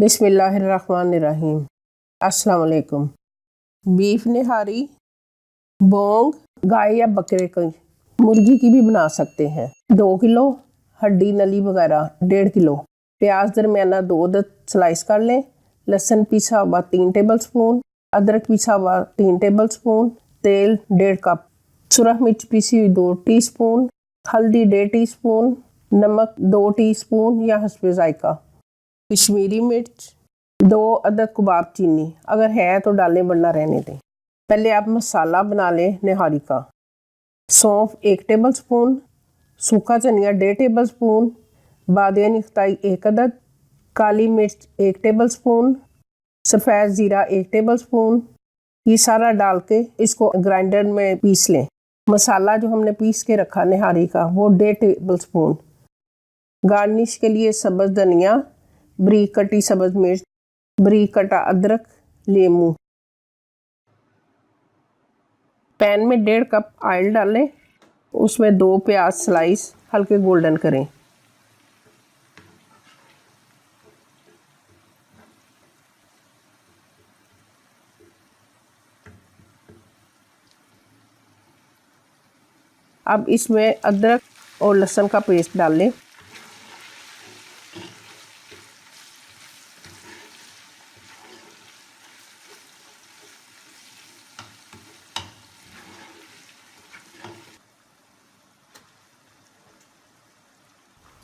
बिस्मिल्लाहिर्रहमानिर्रहीम। अस्सलाम वालेकुम। बीफ निहारी बोंग गाय या बकरे की, मुर्गी की भी बना सकते हैं। 2 किलो हड्डी नली वगैरह 1.5 किलो प्याज दरमियाना 2 अदद स्लाइस कर लें। लहसुन पिसा हुआ 3 टेबल स्पून, अदरक पिसा हुआ 3 टेबल स्पून, तेल 1.5 कप, सुरख मिर्च पिसी हुई 2 टीस्पून, हल्दी 1.5 टीस्पून, नमक 2 टीस्पून या हस्बे जायका, कश्मीरी मिर्च, 2 अदद कबाब चीनी, अगर है तो डालें वरना रहने दें। पहले आप मसाला बना लें निहारी का। सौंफ 1 टेबल स्पून, सूखा धनिया 1.5 टेबल स्पून, बादियान अख्ताई 1 अदद, काली मिर्च 1 टेबल स्पून, सफ़ेद ज़ीरा 1 टेबल स्पून। ये सारा डाल के इसको ग्राइंडर में पीस लें। मसाला जो हमने पीस के रखा निहारी का वो 1.5 टेबल स्पून। गार्निश के लिए सब्ज़ धनिया, बारीक कटी सब्ज़ मिर्च, बारीक कटा अदरक, नींबू। पैन में 1.5 कप ऑयल डालें, उसमें 2 प्याज स्लाइस हल्के गोल्डन करें। अब इसमें अदरक और लहसुन का पेस्ट डाल लें।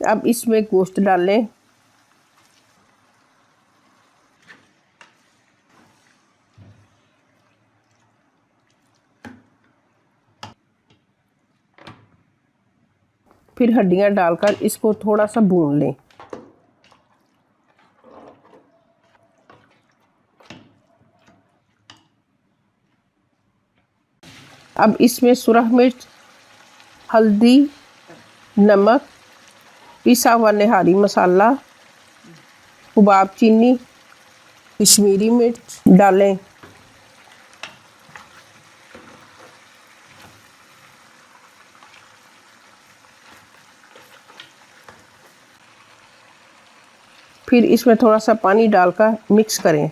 अब इसमें गोश्त डाल लें। फिर हड्डियां डालकर इसको थोड़ा सा भून लें। अब इसमें सुरख मिर्च, हल्दी, नमक, पिसा हुआ निहारी मसाला, कबाब चीनी, कश्मीरी मिर्च डालें। फिर इसमें थोड़ा सा पानी डालकर मिक्स करें।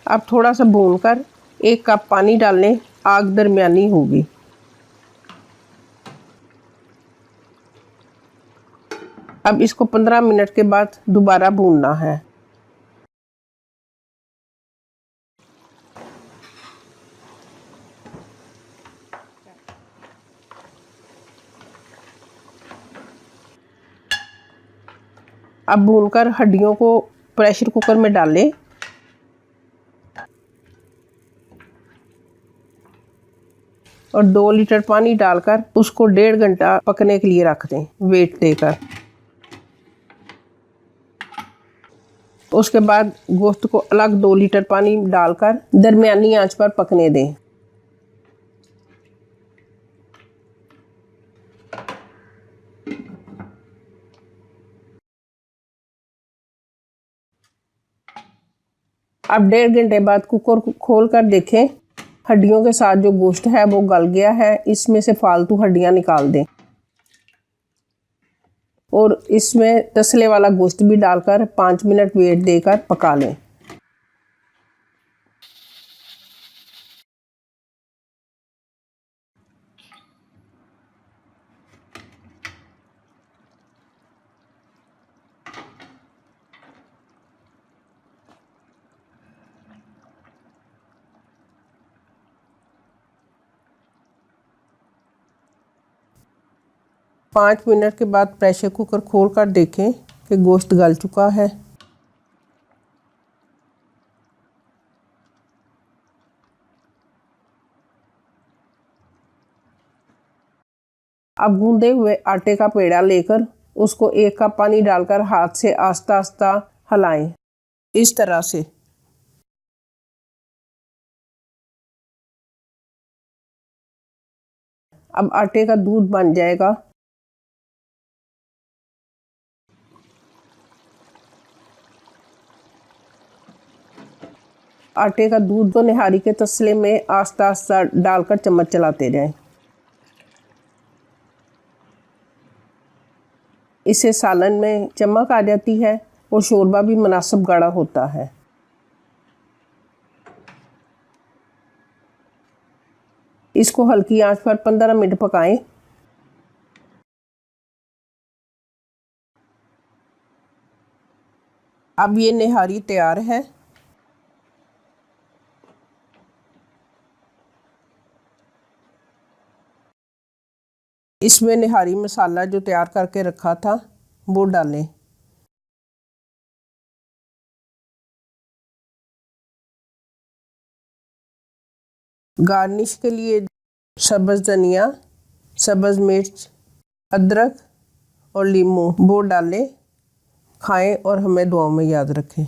अब थोड़ा सा भूनकर 1 कप पानी डालें, आग दरमियानी होगी। अब इसको 15 मिनट के बाद दोबारा भूनना है। अब भूनकर हड्डियों को प्रेशर कुकर में डालें। और 2 लीटर पानी डालकर उसको 1.5 घंटा पकने के लिए रख दें, वेट देकर। उसके बाद गोश्त को अलग 2 लीटर पानी डालकर दरमियानी आंच पर पकने दें। अब 1.5 घंटे बाद कुकर को खोल कर देखें, हड्डियों के साथ जो गोश्त है वो गल गया है। इसमें से फालतू हड्डियां निकाल दें और इसमें तसले वाला गोश्त भी डालकर 5 मिनट वेट देकर पका लें। पाँच मिनट के बाद प्रेशर कुकर खोल कर देखें कि गोश्त गल चुका है। अब गूंदे हुए आटे का पेड़ा लेकर उसको 1 कप पानी डालकर हाथ से आस्ता आस्ता हिलाएं, इस तरह से। अब आटे का दूध बन जाएगा। आटे का दूध को निहारी के तसले में आस्ता आस्ता डालकर चम्मच चलाते जाएं। इससे सालन में चमक आ जाती है और शोरबा भी मुनासिब गाढ़ा होता है। इसको हल्की आंच पर 15 मिनट पकाएं। अब ये निहारी तैयार है। इसमें निहारी मसाला जो तैयार करके रखा था वो डालें। गार्निश के लिए सब्ज़ धनिया, सब्ज़ मिर्च, अदरक और लीमू वो डालें। खाएं और हमें दुआओं में याद रखें।